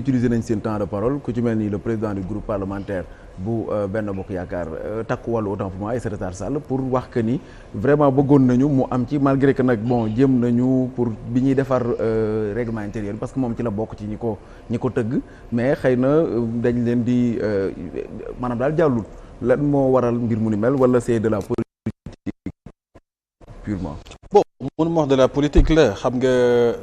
utiliser nañ seen temps de parole ku ci mel ni le président du groupe parlementaire bu Benno Bokk Yaakaar Takku Wallu autant pour moi Aïssata Tall Sall pour wax que ni vraiment bëggoon nañu mu am ci malgré que nag bon jëm nañu pour bi ñuy defar règlement intérieur parce que moom ci la bokk ci ñi ko tëgg mais xëy na dañ leen di maanaam daal jàllut lan moo waral mbir mu ni mel wala c'est de la politique purement. Bon mënuma wax de la politique la xam nga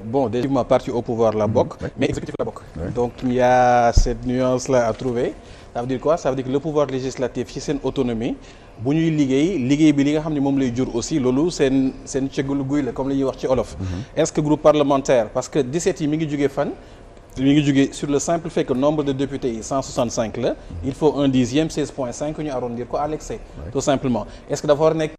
bon déjà parti au pouvoir la bokk mais exécutif la bokk donc il y a cette nuance là à trouver. Ça veut dire quoi? Ça veut dire que le pouvoir législatif ci seen autonomie bu ñuy liggéey bi li nga xam ne moom lay jur aussi loolu seen cëggalu guy la comme li ñuy wax ci olof. Est-ce que groupe parlementaire parce que 17 yi mi ngi jógee fan. mi ngi jógee sur le simple fait que nombre de députés yi 165 la. Il faut un dixième 16.5 ñu arrondir ko à l'excès. Tout simplement est-ce que dafa war a nekk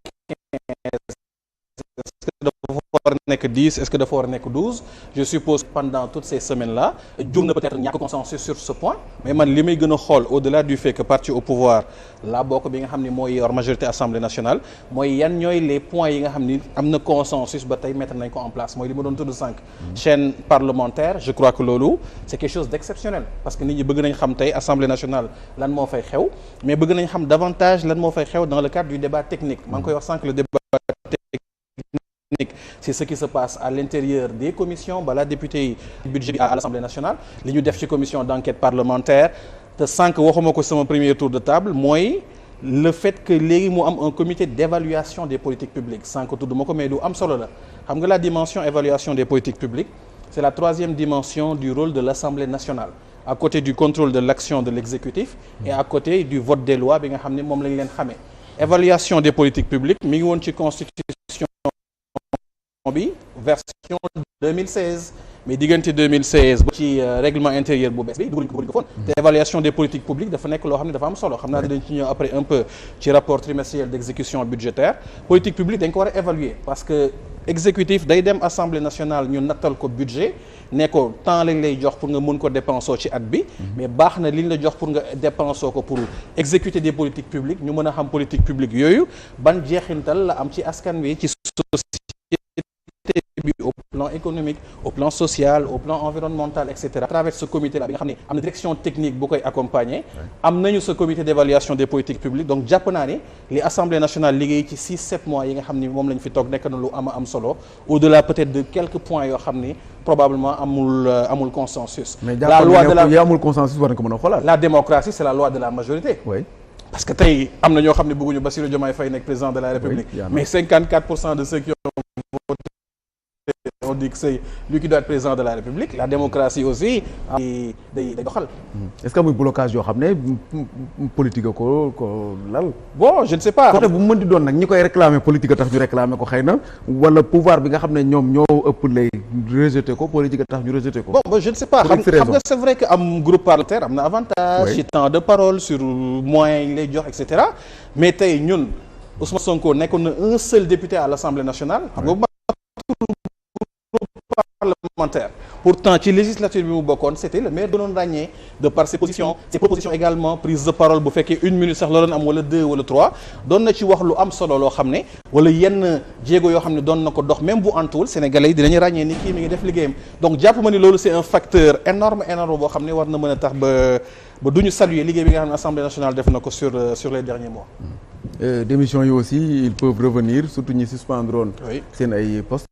10 est-ce que dafa war a nekk 12 je suppose pendant toutes ces semaines là jur na peut-être ñàkk consensus sur ce point mais man li may gën a xool au-delà du fait que parti au pouvoir la bokk bi nga xam ni mooy yor majorité assemblée nationale mooy yan ñooy les points yi nga xam ni am na consensus ba tey mettre nañ ko en place mooy li ma doon tudd sànq chaîne parlementaire je crois que loolu c'est quelque chose d'exceptionnel parce que nit ñi bëgg nañ xam tey assemblée nationale lan moo fay xew mais bëgg nañ xam davantage lan moo fay xew dans le cadre du débat technique maa ngi koy wax sànq le débat c'est ce qui se passe à l'intérieur des commissions bala député yi budget bi à l'Assemblée nationale li ñu def ci commission d'enquête parlementaire te sànq waxuma ko sama premier tour de table mooy le fait que léegi mu am un comité d'évaluation des politiques publiques sànq tudduma ko mais lu am solo la xam nga la dimension évaluation des politiques publiques c'est la troisième dimension du rôle de l'Assemblée nationale à côté du contrôle de l'action de l'exécutif et à côté du vote des lois bi nga xam ne moom lañ leen xamee évaluation des politiques publiques mi ngi woon ci constitution bi version 2016 mais diggante 2016 ba ci règlement intérieur bu bees bi dugal ko foon te évaluation des politiques publiques dafa nekk loo xam ne dafa am solo xam naa dañ ci ñëw après un peu ci rapport trimestriel d'exécution budgétaire politique publique dañ ko war a évaluer parce que exécutif day dem assemblée nationale ñu nattal ko budget ne ko temps lañ lay jox pour nga mun ko dépensoo ci at bi mais baax na liñ la jox pour nga dépensoo ko pour exécuter des politiques publiques ñu mën a xam politique publique yooyu ban jeexintal la am ci askan wi ci au plan économique au plan social au plan environnemental etc. à travers ce comité là bi nga xam ne am na direction technique bu koy accompagner am nañu ce comité d'évaluation des politiques publiques donc jàpp naa ne li assemblée nationale liggéey ci 6-7 mois yi nga xam ni moom lañ fi toog nekk na lu am solo au-delà peut-être de quelques points yoo xam ni probablement amul consensus. la loi de la amul consensus war na ko mën a xoolaat. la démocratie c'est la loi de la majorité. Oui. Parce que tey am na ñoo xam ne bëgguñu Bassirou Diomaye Faye nekk président de la République. Oui, mais 54% de ceux qui ont voté on dit que c'est lui qui doit être président de la République la démocratie aussi day doxal. Est-ce que muy blocage yoo xam ne politique ko lal. bon je ne sais pas. côté bu mu mën di doon nag ñi koy réclamer politique a tax ñu réclamer ko xëy na wala pouvoir bi nga xam ne ñoom ñoo ëpp lay rejeter ko politique a tax ñu rejeter ko. bon je ne sais pas xam nga c'est vrai que am groupe parlementaire am na avantage. ci temps de parole sur moyens yi lay jox et cetera mais tey ñun Ousmane Sonko nekkoon na un seul député à l'Assemblée nationale. xam nga parlementaire pourtant ci législature bi mu bokkoon c'était le maire doon ràññee de par ses positions ses propositions également prise de parole bu fekkee 1 minute sax la doon am wala 2 wala 3 doon na ci wax lu am solo loo xam ne wala yenn jéego yoo xam ne doon na ko dox même bu antuwul sénégalais yi dinañu ràññee ni kii mi ngi def liggéeyam donc jàpp ma ni loolu c'est un facteur énorme boo xam ne war na mën a tax ba duñu saluer liggéey bi nga xam ne Assemblée nationale def na ko sur les derniers mois. démission yi aussi ils peuvent revenir surtout ñi suspendroon seen ay postes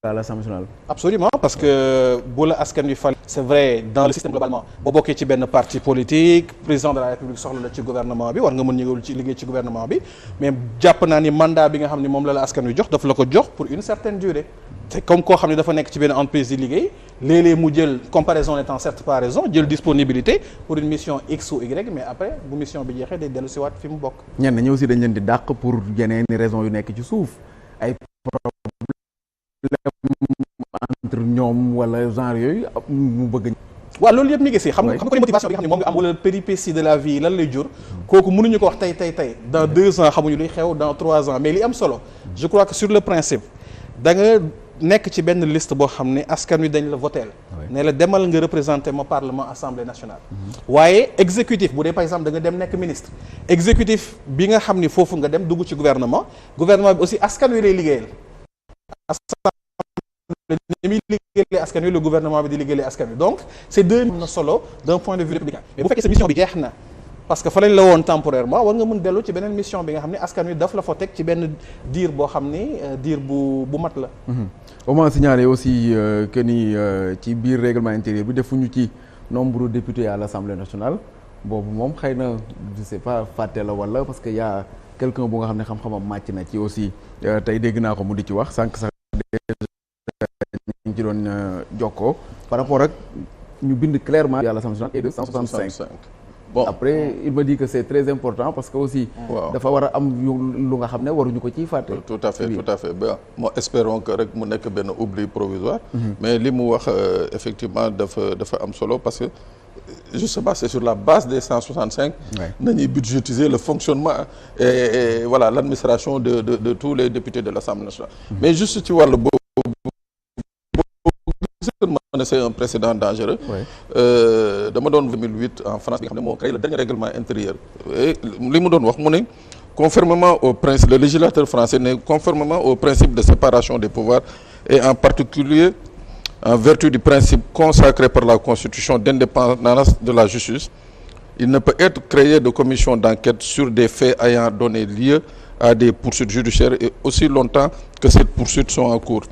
à l'Assemblée nationale. Absolument parce que bu la askan wi fal c'est vrai dans le système globalement boo bokkee ci benn parti politique président de la République soxla la ci gouvernement bi war nga mën ñëwul ci liggéey ci gouvernement bi mais jàpp naa ni mandat bi nga xam ne moom la askan wi jox daf la ko jox pour une certaine durée te comme koo xam ne dafa nekk ci benn entreprise di liggéey léeg-léeg mu jël comparaison n'étant certes pas raison jël disponibilité pour une mission X ou Y mais après bu mission bi jeexee day dellu si waat fi mu bokk. ñenn ñi aussi dañ leen di dàq pour yeneen raisons yu nekk ci suuf ay entre ñoom wala genre yooyu mu bëgg. waaw loolu yëpp mi ngi si xam nga ko motivation bi nga xam ne moom nga am wala péripéties de la vie lan lay jur kooku mënuñu ko wax tey dans 2 ans xamuñu luy xew dans 3 ans mais li am solo je crois que sur le principe da nga nekk ci benn liste boo xam ne askan wi dañ la voteel ne la demal nga représenter ma parlement assemblée nationale waaye exécutif bu dee par exemple da nga dem nekk ministre exécutif bi nga xam ni foofu nga dem dugg ci gouvernement bi aussi askan wi lay liggéeyal ni muy liggéeyee askan wi le gouvernement bi di liggéeyee askan wi donc c'est deux am na solo d'un point de vue républicain mais bu fekkee sa mission bi jeex na parce que fa lañ la woon temporairement war nga mën dellu ci beneen mission bi nga xam ne askan wi daf la fa teg ci benn diir boo xam ni diir bu mat la. au moins signaler aussi que ni ci biir règlement intérieur bi defuñu ci nombre de députés à l'Assemblée nationale boobu moom xëy na je sais pas fàtte la wala parce que y a quelqu'un bu nga xam ne xam-xamam màcc na ci aussi tey dégg naa ko mu di ci wax sànq sax ñu ci doon jokkoo par rapport ak ñu bind clairement à l'Assemblée nationale et de 165. Bon après il me dit que c'est très important parce que aussi dafa war a am lu nga xam ne waruñu ko ciy fàtte. tout à fait tout à fait ba moo espérons que rek mu nekk benn oubli provisoire. mais li mu wax effectivement dafa am solo parce que justement c'est sur la base des 165. nañuy budgétiser le fonctionnement et voilà l'administration de tous les députés de l'Assemblée nationale. mais juste ci wàllu boobu c'est un précédent dangereux. dama doon 2008 en France bi nga xam ne moo créé le dernier règlement intérieur et li mu doon wax mu ne conformément au principe le législateur français ne conformément au principe de séparation des pouvoirs et en particulier en vertu du principe consacré par la Constitution d'indépendance de la justice, il ne peut être créé de commission d'enquête sur des faits ayant donné lieu à des poursuites judiciaires et aussi longtemps que ces poursuites sont en cours.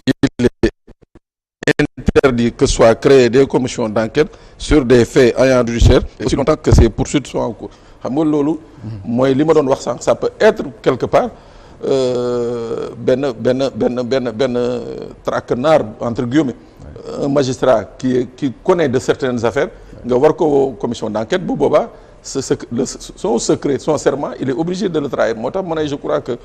Il est interdit que soient créées des commissions d'enquête sur des faits ayant judiciaire et aussi longtemps que ces poursuites sont en cours. xam nga loolu mooy li ma doon wax sànq ça peut être quelque part benn traquenard entre guillemets un magistrat qui connaît de certaines affaires nga war ko commission d'enquête bu boobaa son secret son serment il est obligé de le trahir moo tax ma ne je crois que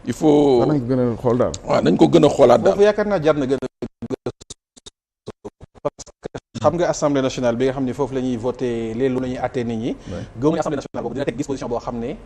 il faut nañ ko gën a xool daal waaw nañ ko gën a xoolaat daal foofu yaakaar naa jar na gën a xam nga assemblée nationale bi nga xam ne foofu la ñuy voté les lois la ñuy àttee nit ñi. gëmuñu assemblée nationale boobu dina teg disposition boo xam ne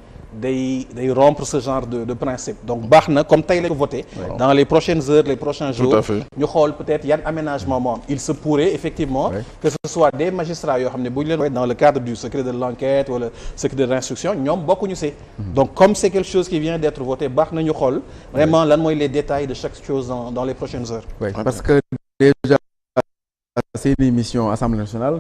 day rompre ce genre de principe donc baax na comme tey la ko voté. dans les prochaines heures les prochains jours. ñu xool peut-être yan aménagement moom il se pourrait effectivement. que ce soit des magistrats yoo xam ne bu ñu leen woowee dans le cadre du secret de l'enquête wala secret de l'instruction ñoom bokkuñu see. donc comme c'est quelque chose qui vient d'être voté baax na ñu xool vraiment lan mooy les détails de chaque chose dans les prochaines heures. parce que déjà. c'est une émission Assemblée nationale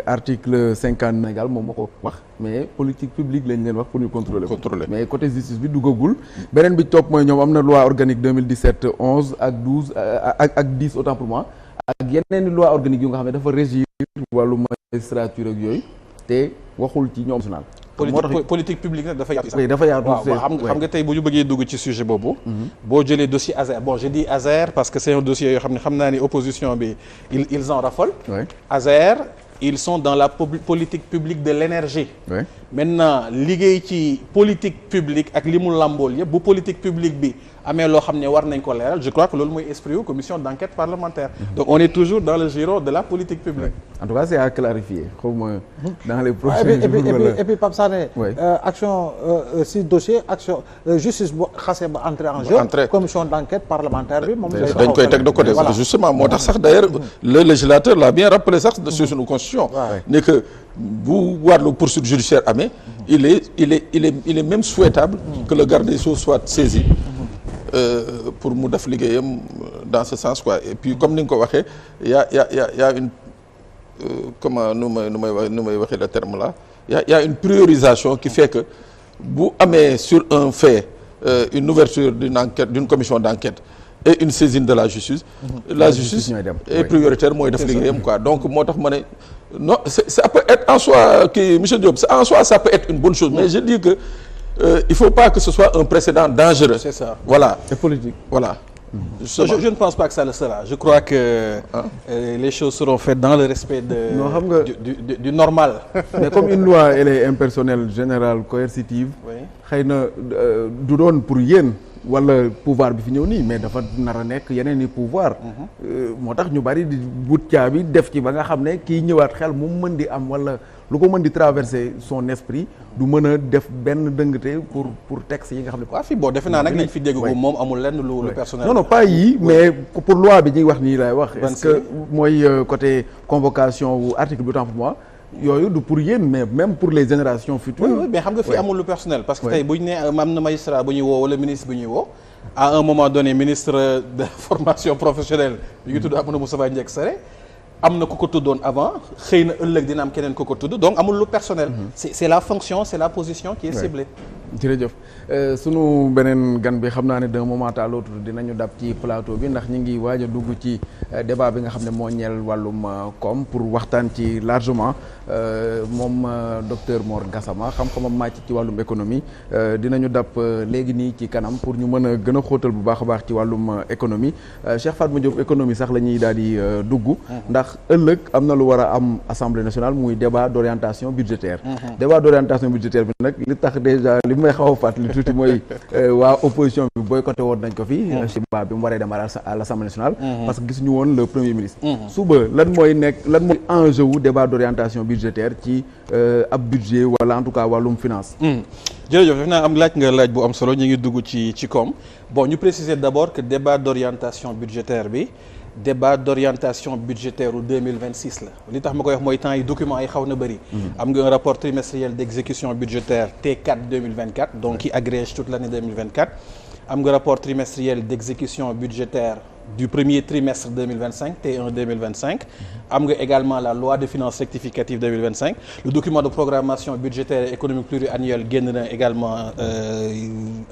article 50 égal moom moo ko wax mais politique publique lañ leen wax pour ñu contrôler mais côté justice bi duggagul beneen bi topp mooy ñoom am na loi organique 2017 11 ak 12 ak 10 autant pour moi ak yeneen loi organique yu nga xam ne dafa régir wàllu magistrature ak yooyu te waxul ci ñoom national politique publique nag dafa yaatu. dafa yaatu xam nga tey bu ñu bëggee dugg ci sujet boobu. boo jëlee dossier Azer bon je dis Azer parce que c'est un dossier yoo xam ne xam naa ni opposition bi ils en raffolent. Azer ils sont dans la politique publique de l'énergie. maintenant liggéey ci politique publique ak li mu làmbool yëpp bu politique publique bi amee loo xam ne war nañ ko leeral je crois que loolu mooy esprit wu commission d'enquête parlementaire. donc on est toujours dans le giron de la politique publique. en tout cas c'est à clarifier xaw ma dans les prochains jours. et puis Pape Sané. action si dossier action justice bu xasee ba entrer en jeu. commission d'enquête parlementaire bi moom. dañ koy teg de côté justement moo tax sax d'ailleurs le législateur l'a bien rappelé sax sur suñu constitution. ne que bu wàllu poursuite judiciaire amee. il est même souhaitable. que le garde des Sceaux soit saisi. pour mu def liggéeyam dans ce sens quoi et puis comme ni nga ko waxee y a une comment nu may waxee le terme là y a une priorisation qui fait que bu amee sur un fait une ouverture d'une enquête d'une commission d'enquête et une saisine de la justice. la justice est prioritaire mooy def liggéeyam quoi donc moo tax ma ne non ça peut être en soi kii monsieur Diop en soi ça peut être une bonne chose mais je dis que. il faut pas que ce soit un précédent dangereux. C'est ça. Voilà. C'est politique. Voilà. Je ne pense pas que ça le sera. Je crois que les choses seront faites dans le respect du normal. Mais comme une loi elle est impersonnelle, générale, coercitive. xëy na du doon pour yéen wala pouvoir bi fi ñëw nii mais dafa nar a nekk yeneen i pouvoir. moo tax ñu bari di wut caabi def ci ba nga xam ne kii ñëwaat xel mu mën di am wala lu ko mën di traverser son esprit du mën a def benn dëngate pour texte yi nga xam ne. waaw fii boo defe naa nag liñ fi dégg ko moom amul lenn lu personnel. non pas yii mais pour loi bi ñuy wax nii lay wax. est-ce que mooy côté convocation wu article bi autant pour moi. yooyu du pour yéen mais même pour les générations futures. oui mais xam nga fii amul lu personnel. parce que tey bu ñu nee am na magistrat bu ñuy woo wala ministre bu ñuy woo. à un moment donné ministre de formation professionnelle bi ngi tudd Amadou Moustapha Ndiaye Sare am na ku ko tuddoon avant xëy na ëllëg dina am keneen ku ko tudd donc amul lu personnel. c'est la fonction c'est la position qui est ciblée. jërëjëf sunu beneen gan bi xam naa ne d'un moment à l'autre dinañu dab ci plateau bi ndax ñi ngi waaj a dugg ci débat bi nga xam ne moo ñeel wàllum koom pour waxtaan ci largement moom docteur Mor Gassama xam-xamam màcc ci wàllum économie dinañu dab léegi nii ci kanam pour ñu mën a gën a xóotal bu baax a baax ci wàllum économie Cheikh Fatma Diop économie sax la ñuy daal di dugg. ndax ëllëg am na lu war a am assemblée nationale muy débat d'orientation budgétaire. débat d'orientation budgétaire bi nag li tax déjà li may xaw a fàttali tuuti mooy waa opposition bi boycotté woon nañ ko fi. ci débat bi mu waree dem à l'Assemblée nationale. parce que gisuñu woon le premier ministre. suba lan mooy enjeu wu débat d'orientation budgétaire ci ab budget wala en tout cas wàllum finance. jërëjëf def naa am laaj nga laaj bu am solo ñu ngi dugg ci koom bon ñu préciser d'abord que débat d'orientation budgétaire bi. débat d'orientation budgétaire u 2026 la li tax ma koy wax mooy temps yi documents yi xaw na bëri. am nga un rapport trimestriel d'exécution budgétaire T4 2024 donc qui agrège toute l'année 2024 am nga rapport trimestriel d'exécution budgétaire du premier trimestre 2025 T1 2025 am nga également la loi de finances rectificative 2025 le document de programmation budgétaire et économique pluriannuelle génn na également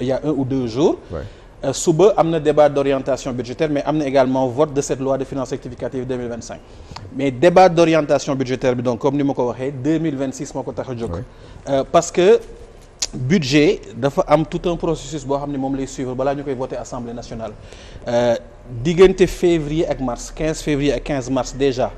il y a 1 ou 2 jours. suba am na débat d'orientation budgétaire mais am na également vote de cette loi de finances rectificative 2025 mais débat d'orientation budgétaire bi donc comme ni ma ko waxee 2026 moo ko tax a jóg parce que budget dafa am tout un processus boo xam ne moom lay suivre balaa ñu koy voter Assemblée nationale diggante février ak mars 15 février ak 15 mars déjà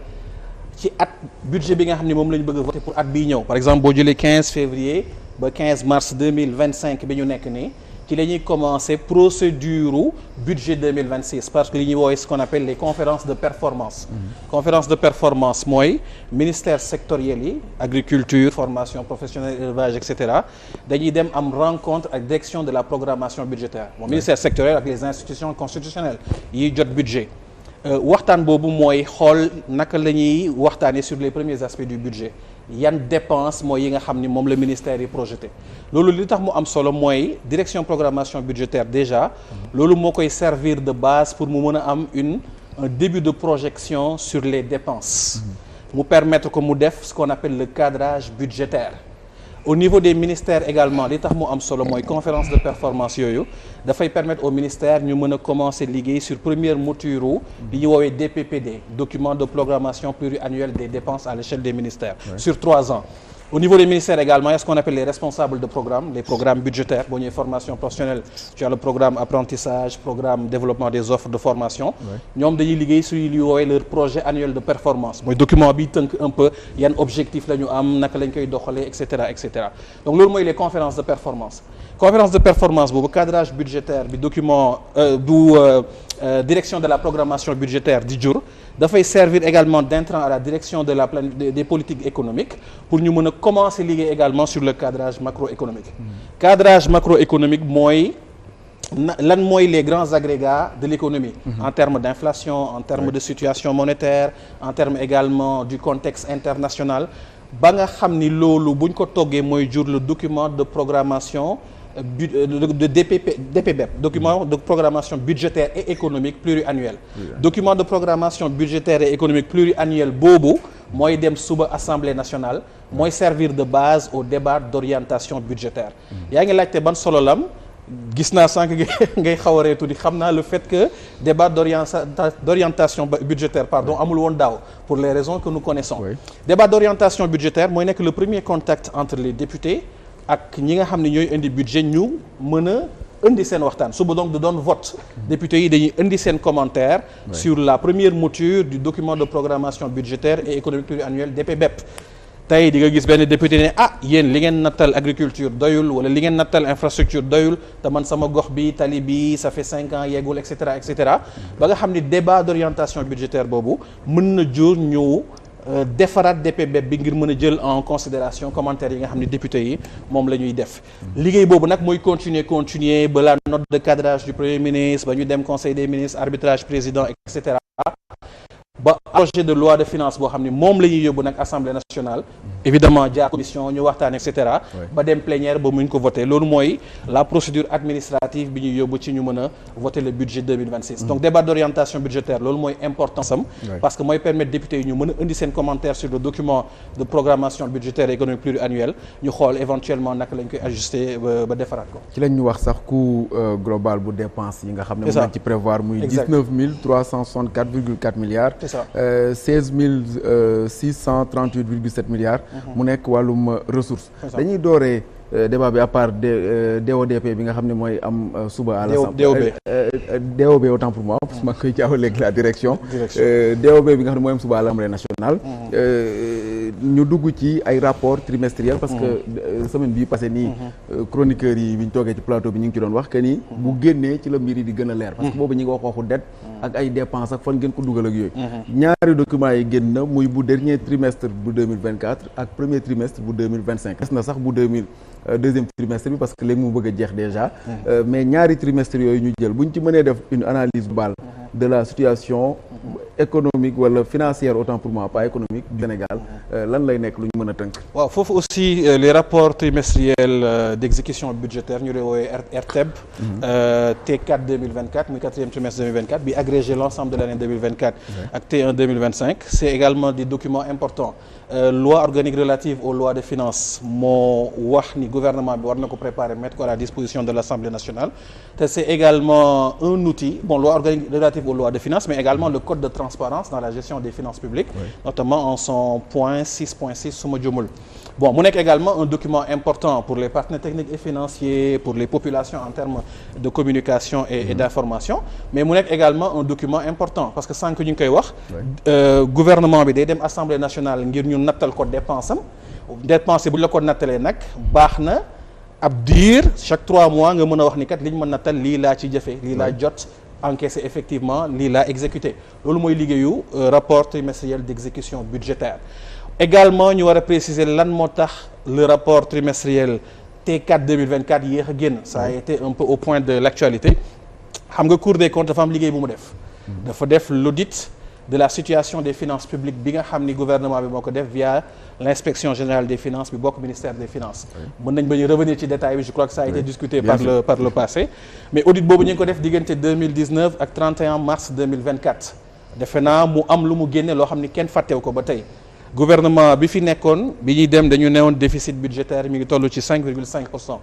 ci at budget bi nga xam ne moom la ñu bëgg a voter pour at bii ñëw par exemple boo jëlee 15 février ba 15 mars 2025 bi ñu nekk nii ci la ñuy commencer procédure budget 2026 parce que li ñuy woowee ce qu'on appelle les conférences de performance. conférence de performance mooy ministère sectoriel yi agriculture formation professionnelle élevage et cetera dañuy dem am rencontre ak direction de la programmation budgétaire bon ministère sectoriel ak les institutions constitutionnelles yiy jot budget waxtaan boobu mooy xool naka la ñuy waxtaanee sur les premiers aspects du budget yan dépense mooy yi nga xam ni moom la ministère yi projeté loolu li tax mu am solo mooy direction programmation budgétaire déjà loolu moo koy servir de base pour mu mën a am un début de projection sur les dépenses mu permettre ko mu def ce qu'on appelle le cadrage budgétaire au niveau des ministères également li tax mu am solo mooy conférence de performance yooyu dafay permettre au ministère ñu mën a commencer liggéey sur première mouture bi ñu woowee DPPD document de programmation pluriannuelle des dépenses à l'échelle des ministères sur 3 ans au niveau des ministères également il y a ce qu'on appelle les responsables de programme les programmes budgétaires boo ñëwee formation professionnelle tu as le programme apprentissage programme développement des offres de formation ñoom dañuy liggéey sur li woowee leur projet annuel de performance mooy document bi tënk un peu yan objectif la ñu am naka lañ koy doxalee et cetera donc loolu mooy les conférences de performance conférence de performance boobu cadrage budgétaire bi document direction de la programmation budgétaire di jur dafay servir également d'intrant à la direction de la des politiques économiques pour ñu mën a commencer liggéey également sur le cadrage macroéconomique cadrage macroéconomique mooy lan mooy les grands agrégats de l'économie en termes d'inflation en termes de situation monétaire en termes également du contexte international ba nga xam ni loolu buñ ko toggee mooy jur le document de programmation de DPBEP document de programmation budgétaire et économique pluriannuel document de programmation budgétaire et économique pluriannuel boobu mooy dem suba Assemblée nationale mooy servir de base au débat d'orientation budgétaire yaa ngi laajte ban solo lam gis naa sànq ngay xaw a reetu di xam naa le fait que débat d'orientation budgétaire amul woon daaw pour les raisons que nous connaissons débat d'orientation budgétaire mooy nekk le premier contact entre les députés ak ñi nga xam ne ñooy indi budget ñu mën a indi seen waxtaan suba donc de doon vote députés yi dañuy indi seen commentaire sur la première mouture du document de programmation budgétaire et économique pluriannuel DPBEP tey di nga gis benn député ne yéen li ngeen nattal agriculture doyul wala li ngeen nattal infrastructure doyul te man sama gox bi tali bi ça fait 5 ans yeggul et cetera ba nga xam ni débat d'orientation budgétaire boobu mën na jur ñu defaraat DPBEP bi ngir mën a jël en considération commentaires yi nga xam ne député yi moom la ñuy def liggéey boobu nag mooy continuer ba la note de cadrage du premier ministre ba ñu dem conseil des ministres arbitrage président et cetera ba projet de loi de finances boo xam ne moom la ñuy yóbbu nag assemblée nationale évidemment jaar commission ñu waxtaan et cetera ba dem plénière ba muñ ko voter loolu mooy la procédure administrative bi ñu yóbbu ci ñu mën a voter le budget 2026 donc débat d'orientation budgétaire loolu mooy importance am parce que mooy permettre députés yi ñu mën a indi seen commentaire sur le document de programmation budgétaire et économique pluriannuel ñu xool éventuellement naka lañ koy ajuster ba defaraat ko ci lañ ñu wax sax coût global bu dépense yi nga xam ne mën nañ ci prévoir muy 19 364,4 milliards 16 638,7 milliards mu nekk wàllum ressources dañuy dooree débat bi à part DODP bi nga xam ne mooy am suba à l'Assemblée DOB autant pour moi parce que maa ngi koy jaawaleeg la direction DOB bi nga xam ne mooy am suba à l'Assemblée nationale ñu dugg ci ay rapport trimestriel parce que semaine bii passé nii chroniqueurs yi bi ñu toogee ci plateau bi ñu ngi ci doon wax que ni bu génnee ci la mbir yi di gën a leer parce que boobu ñi ngi wax waxu dette ak ay dépenses ak fan ngeen ko dugal ak yooyu ñaari documents yi génn na muy bu dernier trimestre bu 2024 ak premier trimestre bu 2025 des na sax bu deuxième trimestre bi parce que léegi mu bëgg a jeex déjà mais ñaari trimestre yooyu ñu jël bu ñu ci mënee def une analyse globale de la situation économique wala financière autant pour moi pas économique du Sénégal lan lay nekk lu ñu mën a tënk waaw foofu aussi les rapports trimestriels d'exécution budgétaire ñu woowee RTEB T4 2024 muy quatrième trimestre 2024 bi agrégé l'ensemble de l'année 2024 ak T1 2025 c'est également des documents importants loi organique relative aux lois de finances moo wax ni gouvernement bi war na ko préparer mettre ko à la disposition de l'Assemblée nationale te c'est également un outil loi organique relative aux lois de finances mais également le code de transparence dans la gestion des finances publiques notamment en son point 6.6 su ma jumul mu nekk également un document important pour les partenaires techniques et financiers pour les populations en termes de communication et d'information mais mu nekk également un document important parce que sànq ñu ngi koy wax gouvernement bi day dem Assemblée nationale ngir ñu nattal ko dépense bu ñu la ko nattalee nag baax na ab diir chaque 3 mois nga mën a wax ni kat li ñu ma nattal lii laa ci jëfe lii laa jot encaissé effectivement lii laa exécuté loolu mooy liggéeyu rapport trimestriel d'exécution budgétaire également ñu war a préciser lan moo tax le rapport trimestriel T4 2024 yéex a génn ça a été un peu au point de l'actualité xam nga Cour des comptes dafa am liggéey bu mu def dafa def l'audit de la situation des finances publiques bi nga xam ni gouvernement bi moo ko def via l'inspection générale des finances bi bokk ministère des finances mën nañ bañu revenir ci détail bi je crois que ça a été discuté par le passé mais audit boobu ñu ngi ko def diggante 2019 ak 31 mars 2024 defe naa mu am lu mu génne loo xam ni kenn fàttew ko ba tey gouvernement bi fi nekkoon bi ñuy dem dañu newoon déficit budgétaire mi ngi toll ci 5,5%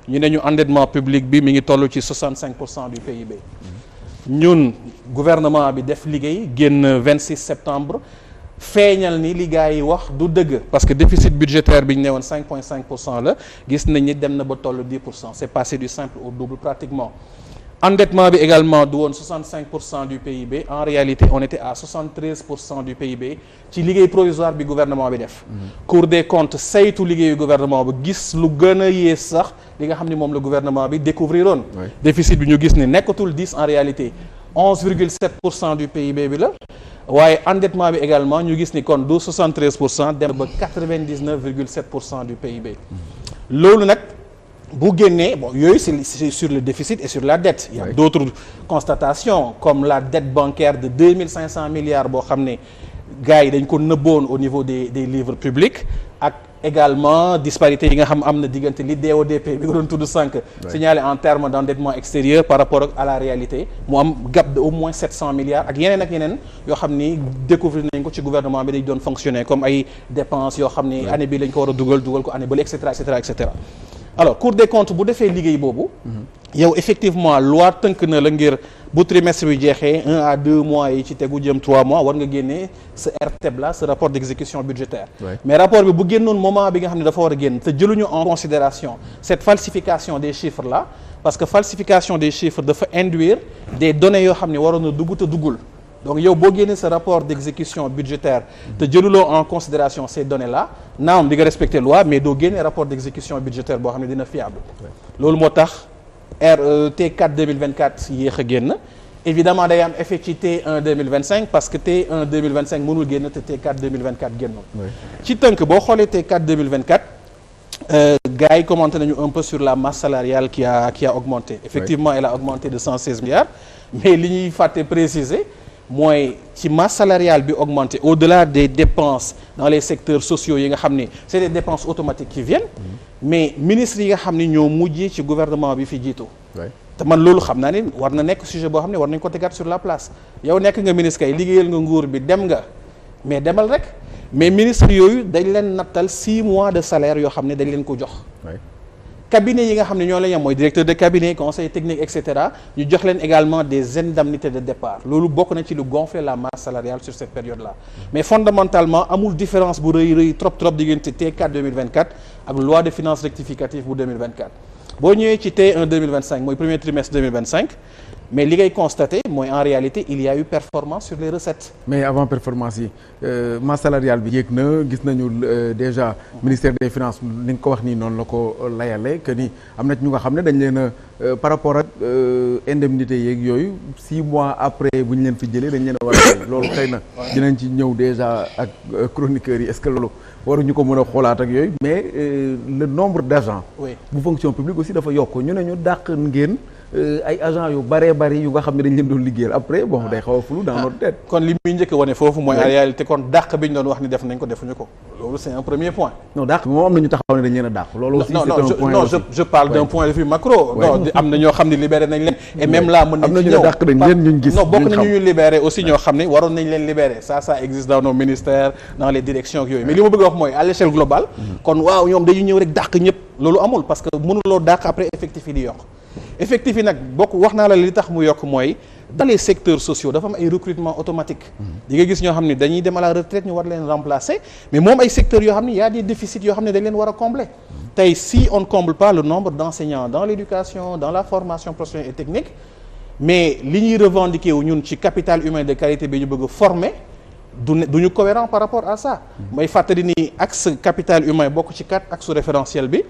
ñu ne ñu endettement public bi mi ngi toll ci 65% du PIB ñun gouvernement bi def liggéey génn 26 septembre feeñal ni li gars yi wax du dëgg parce que déficit budgétaire bi ñu ne woon 5,5% la gis nañ ni dem na ba toll 10% c'est passé du simple au double pratiquement endettement bi également du woon 65% du PIB en réalité on était à 73% du PIB ci liggéey provisoire bi gouvernement bi def Cour des comptes saytu liggéeyu gouvernement bi gis lu gën a yées sax li nga xam ni moom la gouvernement bi découvrir oon déficit bi ñu gis ni nekkatul 10 en réalité 11,7% du PIB bi la waaye endettement bi également ñu gis ni kon du 73% dem ba 99,7% du PIB loolu nag bu génnee yooyu c'est sur le déficit et sur la dette il y a d'autres constatations comme la dette bancaire de 2500 milliards boo xam ne gars yi dañ ko nëbboon au niveau des livres publics ak également disparité yi nga xam am na diggante li DODP bi nga doon tudd sànq signalé en termes d'endettement extérieur par rapport à la réalité mu am gap de au moins 700 milliards ak yeneen yoo xam ni découvrir nañ ko ci gouvernement bi dañ doon fonctionner comme ay dépenses yoo xam ni année bi lañ ko war a dugal ko année ba et cetera et cetera alors Cour des comptes bu defee liggéey boobu yow effectivement loi tënk na la ngir bu trimestre bi jeexee 1 à 2 mois yi ci tegu jëm 3 mois war nga génnee ce RTEB là ce rapport d'exécution budgétaire mais rapport bi bu génnoon moment bi nga xam ne dafa war a génn te jëluñu en considération cette falsification des chiffres là parce que falsification des chiffres dafa induire des données yoo xam ne waroon na dugg te duggul donc yow boo génnee ce rapport d'exécution budgétaire te jëluloo en considération ces données là naam di nga respecter loi mais doo génnee rapport d'exécution budgétaire boo xam ne dina fiable loolu moo tax T4 2024 yéex a génn évidemment day am effet ci T1 2025 parce que T1 2025 mënul génn te T4 2024 génnoon ci tënk boo xoolee T4 2024 gars yi commenté nañu un peu sur la masse salariale qui a augmenté effectivement elle a augmenté de 116 milliards mais li ñuy fàtte préciser mooy ci masse salariale bi augmenté au-delà des dépenses dans les secteurs sociaux yi nga xam ni c'est des dépenses automatiques qui viennent mais ministres yi nga xam ni ñoo mujjee ci gouvernement bi fi jiitu te man loolu xam naa ni war na nekk sujet boo xam ne war nañ ko tegaat sur la place yow nekk nga ministre kay liggéeyal nga nguur bi dem nga mais demal rek mais ministre yooyu dañ leen nattal 6 mois de salaire yoo xam ne dañ leen ko jox cabinet yi nga xam ne ñoo la yem mooy directeur de cabinet conseil technique et cetera ñu jox leen également des indemnités de départ loolu bokk na ci lu gonfler la masse salariale sur cette période là mais fondamentalement amul différence bu rëy trop diggante T4 2024 ak loi de finances rectificative bu 2024 boo ñëwee ci T1 2025 mooy premier trimestre 2025 mais li ngay constater mooy en réalité il y a eu performance sur les recettes. Mais avant performance yi masse salariale bi yéeg na gis nañu déjà ministère des finances ni nga ko wax nii noonu la ko layale que ni am na ci ñu nga xam ne dañ leen a par rapport ak indemnité yeeg yooyu 6 mois après bu ñu leen fi jëlee dañ leen a war a fay loolu xëy na dinañ ci ñëw déjà ak chroniqueurs yi est-ce que loolu waruñu ko mën a xoolaat ak yooyu mais le nombre d'agents bu fonction publique aussi dafa yokk ñu ne ñu dàq ngeen ay agents yu bari yu nga xam ne dañ leen doon liggéeyal après bon day xaw a flou dans notre tête. kon li muy njëkk wane foofu mooy en réalité kon dàq bi ñu doon wax ni def nañ ko defuñu ko loolu c'est un premier point. non dàq moom am na ñu taxaw ne dañ leen a dàq. loolu aussi c'est un point non je parle d'un point de vue macro. non am na ñoo xam ne libéré nañ leen. et même là mën nañ ci ñëw am na ñu dàq nañ leen ñu gis. non bokk nañu ñu libéré aussi ñoo xam ne waroon nañ leen libéré ça existe dans nos ministères dans les directions ak yooyu mais li ma bëgg a wax mooy à l'échelle globale. kon waaw ñoom dañuy ñëw rek dàq ñëpp loolu amul parce que mënuloo dàq après effectif yi di yokk effectif yi nag bokk wax naa la li tax mu yokk mooy dans les secteurs sociaux dafa am ay recrutement automatique di nga gis ñoo xam ne dañuy dem à la retraite ñu war leen remplacer mais moom ay secteurs yoo xam ne y a des déficits yoo xam ne dañ leen war a combler tey si on ne comble pas le nombre d'enseignants dans l'éducation dans la formation professionnelle et technique mais li ñuy revendiquer wu ñun ci capital humain de qualité bi ñu bëgg a former duñu cohérent par rapport à ça mooy fàttali ni axe capital humain bokk ci 4 axes référentiels bi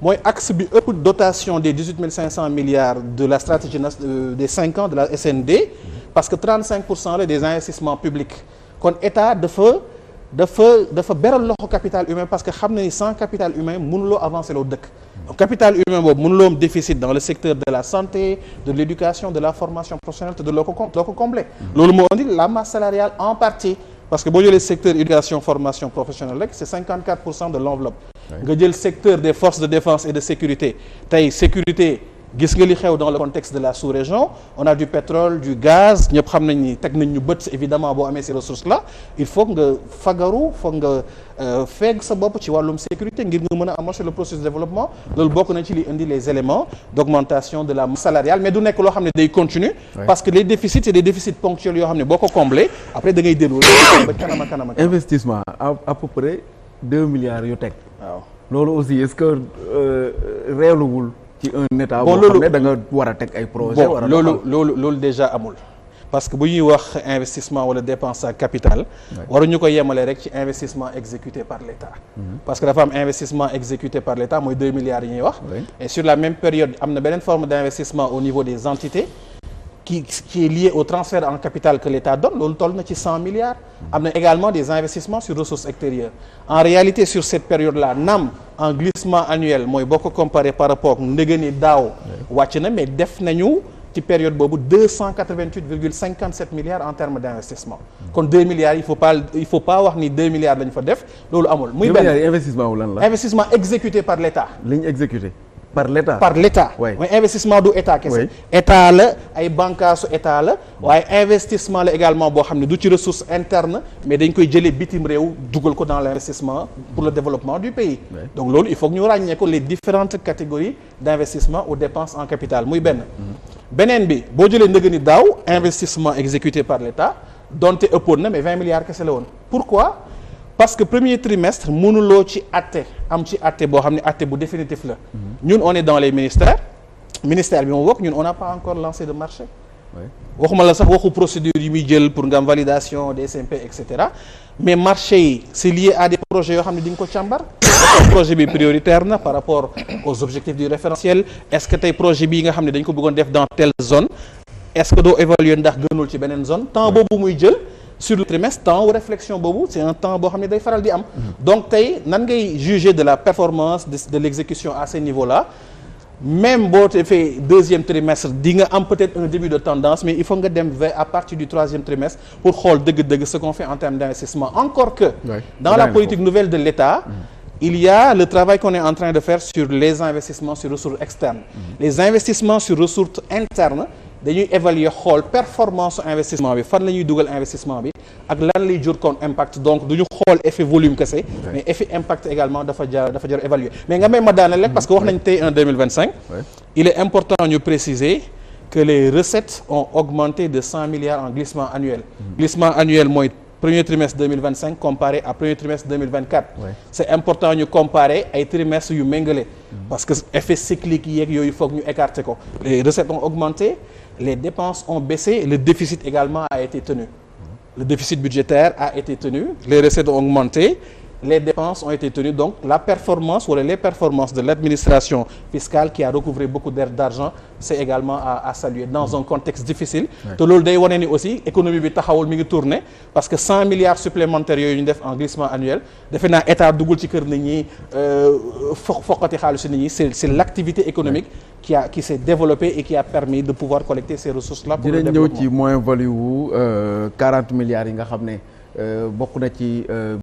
mooy axe bi ëpp dotation des 18 500 milliards de la stratégie des 5 ans de la SND parce que 35% la des investissements publics kon état dafa beral loxo capital humain parce que xam na ni sans capital humain mënuloo avancer loo dëkk donc capital humain boobu mënuloo am déficit dans le secteur de la santé de l'éducation de la formation professionnelle te de loo ko combler loolu moo indi la masse salariale en partie parce que boo jëlee secteur éducation formation professionnelle rek c'est 54% de l'enveloppe nga jël secteur des forces de défense et de sécurité tey sécurité gis nga li xew dans le contexte de la sous-région on a du pétrole du gaz ñëpp xam nañ ni teg nañ ñu bët évidemment boo amee ces ressources là il faut nga fagaru foog nga feeg sa bopp ci wàllum sécurité ngir nga mën a amorcer le processus de développement loolu bokk nañ ci li indi les éléments d'augmentation de la masse salariale mais du nekk loo xam ne day continuer parce que les déficits c'est des déficits ponctuels yoo xam ne boo ko combler après da ngay déroulé ba kanam investissement à peu près 2 milliards yu teg waaw loolu aussi est-ce que réeluwul ci un état boo xam ne da nga war a teg ay projet bon loolu déjà amul parce que bu ñuy wax investissement wala dépense à capital waruñu ko yemale rek ci investissement exécuté par l'État parce que dafa am investissement exécuté par l'État mooy 2 milliards yi ñuy wax et sur la même période am na beneen forme d'investissement au niveau des entités qui est lié au transfert en capital que l'État donne loolu toll na ci 100 milliards am na également des investissements sur ressources extérieures en réalité sur cette période-là naam en glissement annuel mooy boo ko comparé par rapport ndëgëni daaw wàcc na mais def nañu ci période boobu 288,57 milliards en termes d'investissement kon 2 milliards il faut pas wax ni 2 milliards lañu fa def loolu amul muy benn investissement wu lan la investissement exécuté par l'État liñ exécuté par l'État mooy investissement du état kese état la ay bànqaasu état la waaye investissement la également boo xam ne du ci ressource interne mais dañ koy jëlee bitim réew dugal ko dans l'investissement pour le développement du pays donc loolu il faut que ñu ràññee ko les différentes catégories d'investissement ou dépenses en capital muy beneen bi boo jëlee ndëgëni daaw investissement exécuté par l'État donte ëppoon na mais 20 milliards kese la woon pourquoi parce que premier trimestre mënuloo ci atte boo xam ne atte bu définitif la ñun on est dans les ministère bi mu bokk ñun on n'a pas encore lancé de marché waxuma la sax waxu procédure yi muy jël pour nga am validation des SMP etc mais marché yi c'est lié à des projets yoo xam ne di nga ko càmbar projet bi prioritaire na par rapport aux objectifs du référentiel est-ce que tey projet bii nga xam ne dañ ko bëggoon def dans telle zone est-ce que doo évaluer ndax gënul ci beneen zone temps boobu muy jël sur le trimestre temps ou réflexion boobu c'est un temps boo xam ne day faral di am donc tey nan ngay juger de la performance de l'exécution à ce niveau-là même boo defee deuxième trimestre di nga am peut-être un début de tendance mais il faut nga dem vers à partir du troisième trimestre pour xool dëgg-dëgg ce qu'on fait en termes d'investissement encore que dans la politique nouvelle de l'État il y a le travail qu'on est en train de faire sur les investissements sur ressources externes les investissements sur ressources internes dañuy évaluer xool performance investissement bi fan la ñuy dugal investissement bi ak lan lay jur kon impact donc du ñu xool effet volume kese mais effet impact également dafa jar évaluer mais nga may ma daaneel rek parce que wax nañ tey en 2025 il est important ñu préciser que les recettes ont augmenté de 100 milliards en glissement annuel glissement annuel mooy premier trimestre 2025 comparé à premier trimestre 2024 c'est important ñu comparer ay trimestres yu méngale parce que effet cyclique yeeg yooyu foog ñu écarter ko les recettes ont augmenté les dépenses ont baissé le déficit également a été tenu le déficit budgétaire a été tenu les recettes ont augmenté les dépenses ont été tenues donc la performance wala les performances de l'administration fiscale qui a recouvré beaucoup d'argent c'est également à saluer dans un contexte difficile te loolu day wane ni aussi économie bi taxawul mi ngi tourner parce que 100 milliards supplémentaires yooyu ñu def en glissement annuel defe naa état duggul ci kër nit ñi foqati xaalisu nit ñi c'est l'activité économique qui s'est développée et qui a permis de pouvoir collecter ces ressources là pour le développement. dinañ ñëw ci moins value wu 40 milliards yi nga xam ne bokk na ci